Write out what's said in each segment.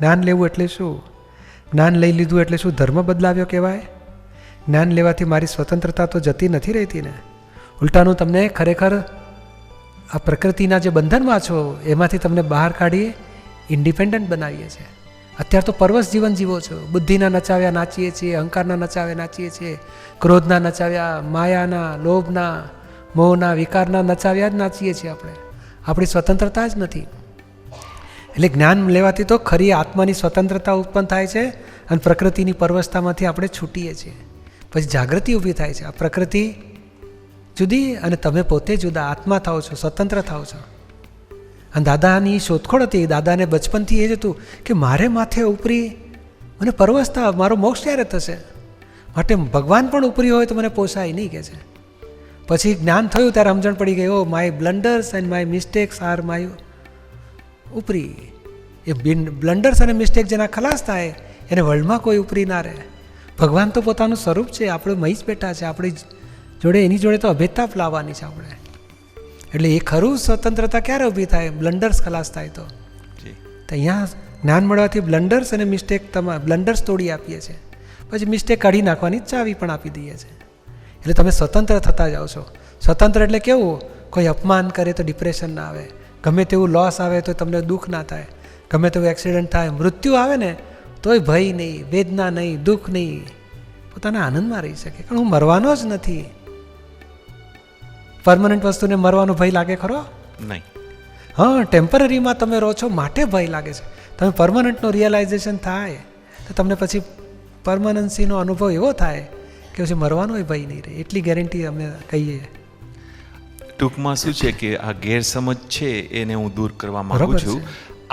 જ્ઞાન લેવું એટલે શું? જ્ઞાન લઈ લીધું એટલે શું ધર્મ બદલાવ્યો કહેવાય? જ્ઞાન લેવાથી મારી સ્વતંત્રતા તો જતી નથી રહેતી ને. ઉલટાનું તમને ખરેખર આ પ્રકૃતિના જે બંધનમાં છો એમાંથી તમને બહાર કાઢી ઇન્ડિપેન્ડન્ટ બનાવીએ છીએ. અત્યારે તો પરવશ જીવન જીવો છો. બુદ્ધિના નચાવ્યા નાચીએ છીએ, અહંકારના નચાવ્યા નાચીએ છીએ, ક્રોધના નચાવ્યા, માયાના, લોભના, મોહના, વિકારના નચાવ્યા જ નાચીએ છીએ આપણે. આપણી સ્વતંત્રતા જ નથી. એટલે જ્ઞાન લેવાથી તો ખરી આત્માની સ્વતંત્રતા ઉત્પન્ન થાય છે અને પ્રકૃતિની પરવશતામાંથી આપણે છૂટીએ છીએ. પછી જાગૃતિ ઊભી થાય છે. આ પ્રકૃતિ જુદી અને તમે પોતે જુદા આત્મા થાઓ છો, સ્વતંત્ર થાઓ છો. અને દાદાની શોધખોળ હતી. દાદાને બચપનથી એ જ હતું કે મારે માથે ઉપરી મને પરવશતા, મારો મોક્ષ ક્યારે થશે? માટે ભગવાન પણ ઉપરી હોય તો મને પોસાય નહીં કે છે. પછી જ્ઞાન થયું ત્યારે સમજણ પડી ગઈ, oh my blunders and my mistakes are my ઉપરી. એ બ્લન્ડર્સ અને મિસ્ટેક જેના ખલાસ થાય એને વર્લ્ડમાં કોઈ ઉપરી ના રહે. ભગવાન તો પોતાનું સ્વરૂપ છે, આપણે મહી જ બેઠા છે. આપણી જોડે એની જોડે તો અભેદતા લાવવાની છે આપણે. એટલે એ ખરું સ્વતંત્રતા ક્યારે ઊભી થાય? બ્લન્ડર્સ ખલાસ થાય તો. અહીંયા જ્ઞાન મળવાથી બ્લન્ડર્સ અને મિસ્ટેક બ્લન્ડર્સ તોડી આપીએ છીએ. પછી મિસ્ટેક કાઢી નાખવાની ચાવી પણ આપી દઈએ છીએ. એટલે તમે સ્વતંત્ર થતા જાઓ છો. સ્વતંત્ર એટલે કેવું? કોઈ અપમાન કરે તો ડિપ્રેશન ના આવે, ગમે તેવું લોસ આવે તો તમને દુઃખ ના થાય, ગમે તેવું એક્સિડન્ટ થાય, મૃત્યુ આવે ને તોય ભય નહીં, વેદના નહીં, દુઃખ નહીં, પોતાના આનંદમાં રહી શકે. કારણ હું મરવાનો જ નથી. પરમનન્ટ વસ્તુને મરવાનો ભય લાગે ખરો? નહીં. હા, ટેમ્પરરીમાં તમે રહો છો માટે ભય લાગે છે. તમે પરમનન્ટનું રિયલાઇઝેશન થાય તો તમને પછી પરમનન્સીનો અનુભવ એવો થાય કે પછી મરવાનો ભય નહીં રહે. એટલી ગેરંટી અમે કહીએ. ટૂંકમાં શું છે કે આ ગેરસમજ છે એને હું દૂર કરવા માંગુ છું.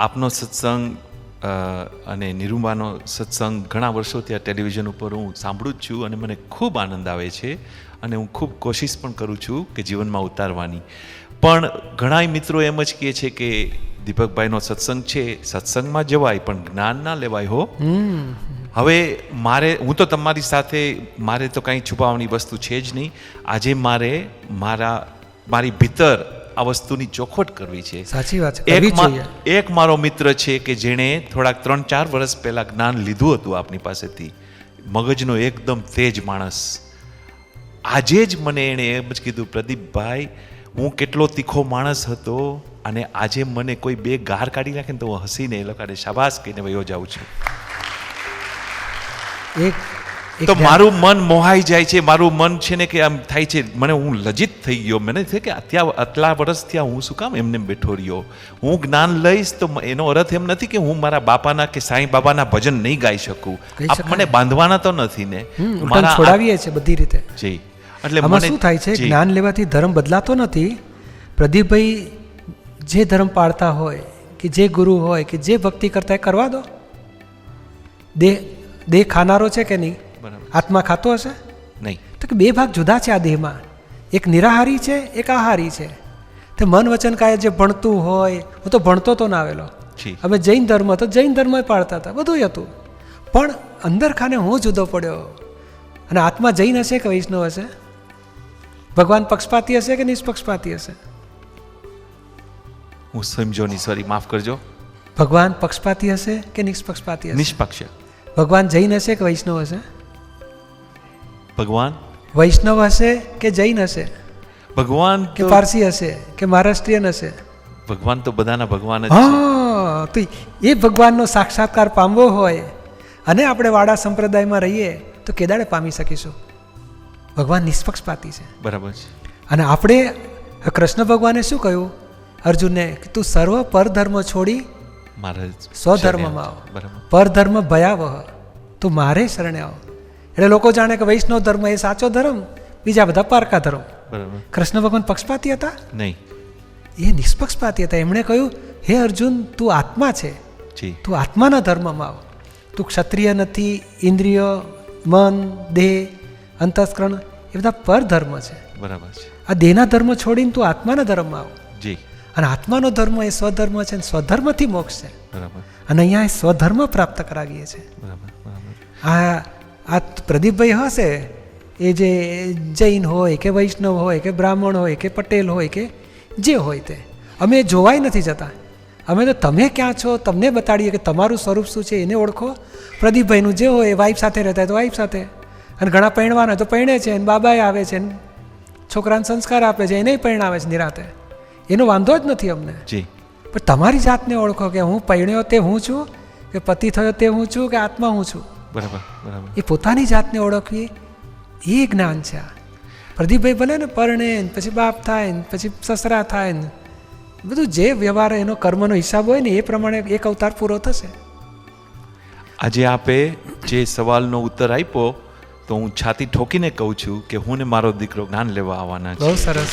આપનો સત્સંગ અને નિરૂમાનો સત્સંગ ઘણા વર્ષોથી આ ટેલિવિઝન ઉપર હું સાંભળું જ છું અને મને ખૂબ આનંદ આવે છે અને હું ખૂબ કોશિશ પણ કરું છું કે જીવનમાં ઉતારવાની. પણ ઘણા મિત્રો એમ જ કહે છે કે દીપકભાઈનો સત્સંગ છે, સત્સંગમાં જવાય પણ જ્ઞાન ના લેવાય હો. હવે હું તો તમારી સાથે મારે તો કંઈ છુપાવવાની વસ્તુ છે જ નહીં. આજે મારી ભીતર આ વસ્તુની ચોખવટ કરવી છે. સાચી વાત છે. એક મારો મિત્ર છે કે જેણે થોડાક 3-4 વર્ષ પહેલા જ્ઞાન લીધું હતું આપની પાસેથી. મગજનો એકદમ તેજ માણસ. આજે જ મને એણે એમ જ કીધું, પ્રદીપભાઈ હું કેટલો તીખો માણસ હતો અને આજે મને કોઈ બે ગાર કાઢી નાખે ને તો હું હસીને એ લોકોને શાબાશ કહીને વયો જાઉં છું. તો મારું મન મોહાઈ જાય છે. મારું મન છે ને કે આમ થાય છે, મને હું લજ્જિત થઈ ગયો. મને છે કે આટલા વર્ષ થયા હું શું કામ એમને બેઠો રહ્યો? હું જ્ઞાન લઈશ તો એનો અર્થ એમ નથી કે હું મારા બાપાના કે સાંઈ બાબાના ભજન નહીં ગાઈ શકું. આપ મને બાંધવાના તો નથી ને. મારા છોડાવીએ છે બધી રીતે. જી. એટલે આમાં શું થાય છે? જ્ઞાન લેવાથી ધર્મ બદલાતો નથી. પ્રદીપભાઈ જે ધર્મ પાળતા હોય કે જે ગુરુ હોય કે જે ભક્તિ કરતા હોય કરવા દો. દેહ ખાનારો છે કે નહીં? આત્મા ખાતો હશે? નહીં. તો કે બે ભાગ જુદા છે આ દેહમાં. એક નિરાહારી છે, એક આહારી છે. તે મન વચન કાય જે ભણતું હોય, હું તો ભણતો તો ના આવેલો. અમે જૈન ધર્મ હતો, જૈન ધર્મ પાળતા હતા, બધું હતું. પણ અંદર ખાને હું જુદો પડ્યો. અને આત્મા જૈન હશે કે વૈષ્ણવ હશે? ભગવાન પક્ષપાતી હશે કે નિષ્પક્ષપાતી હશે? હું સમજો નહીં, સોરી, માફ કરજો. ભગવાન પક્ષપાતી હશે કે નિષ્પક્ષપાતી હશે? નિષ્પક્ષ. ભગવાન જૈન હશે કે વૈષ્ણવ હશે? ભગવાન વૈષ્ણવ હશે કે જૈન હશે? ભગવાન કે પારસી હશે કે મહારાષ્ટ્રીયન હશે? ભગવાન તો બધાના ભગવાન જ છે. હા, તો એ ભગવાનનો સાક્ષાત્કાર પામવો હોય અને આપણે વાડા સંપ્રદાયમાં રહીએ તો કેદાડે પામી શકીશું. ભગવાન નિષ્પક્ષપાતી છે. બરાબર છે. અને આપણે કૃષ્ણ ભગવાને શું કહ્યું અર્જુનને? કે તું સર્વ પરધર્મ છોડી મારે સ્વધર્મમાં આવ. પરધર્મ ભયાવહ, તું મારે શરણે આવ. એટલે લોકો જાણે કે વૈષ્ણવ ધર્મ એ સાચો ધર્મ, બીજા બધા પારકા ધર્મ. કૃષ્ણ ભગવાન પક્ષપાતી હતા? નહીં. એ નિષ્પક્ષપાતી હતા. એમણે કહ્યું, હે અર્જુન, તું આત્મા છે, તું આત્માના ધર્મમાં આવ. તું ક્ષત્રિય નથી. ઇન્દ્રિય, મન, દેહ, અંતસ્કરણ એ બધા પરધર્મ છે. બરાબર છે. આ દેહના ધર્મ છોડીને તું આત્માના ધર્મમાં આવ. જી. અને આત્માનો ધર્મ એ સ્વધર્મ છે અને સ્વધર્મથી મોક્ષ છે. બરાબર. અને અહીંયા એ સ્વધર્મ પ્રાપ્ત કરાવીએ છીએ. બરાબર. આ પ્રદીપભાઈ હશે એ જે જૈન હોય કે વૈષ્ણવ હોય કે બ્રાહ્મણ હોય કે પટેલ હોય કે જે હોય તે, અમે જોવાય નથી જતા. અમે તો તમે ક્યાં છો તમને બતાડીએ કે તમારું સ્વરૂપ શું છે એને ઓળખો. પ્રદીપભાઈનું જે હોય એ વાઈફ સાથે રહેતા હોય તો વાઈફ સાથે, અને ઘણા પરણવાના તો પરણે છે, અને બાબાએ આવે છે, છોકરાને સંસ્કાર આપે છે, એને પરણાવે છે નિરાતે, એનો વાંધો જ નથી અમને. જી. પણ તમારી જાતને ઓળખો કે હું પરણ્યો તે હું છું, કે પતિ થયો તે હું છું, કે આત્મા હું છું. બરાબર બરાબર. એ પોતાની જાતને ઓળખવી એ જ્ઞાન છે. પ્રદીપભાઈ ભલે ને પરણે પછી બાપ થાય ને પછી સસરા થાય ને બધું જે વ્યવહાર એનો કર્મનો હિસાબ હોય ને એ પ્રમાણે એક અવતાર પૂરો થશે. આજે આપે જે સવાલનો ઉત્તર આપ્યો તો હું છાતી ઠોકીને કહું છું કે હું ને મારો દીકરો જ્ઞાન લેવા આવવાના છે. બહુ સરસ.